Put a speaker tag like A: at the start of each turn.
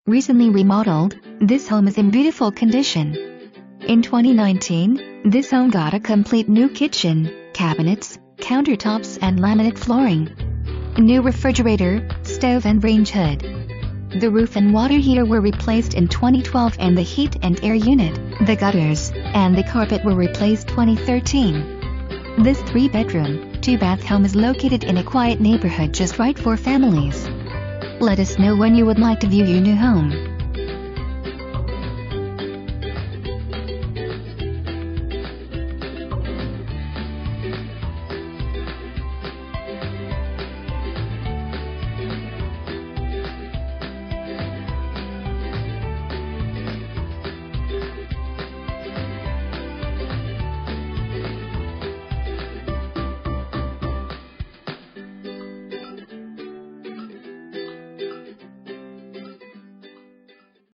A: Recently remodeled, this home is in beautiful condition. In 2019, this home got a complete new kitchen, cabinets, countertops and laminate flooring. New refrigerator, stove and range hood. The roof and water heater were replaced in 2012 and the heat and air unit, the gutters, and the carpet were replaced 2013. This 3-bedroom, 2-bath home is located in a quiet neighborhood just right for families. Let us know when you would like to view your new home.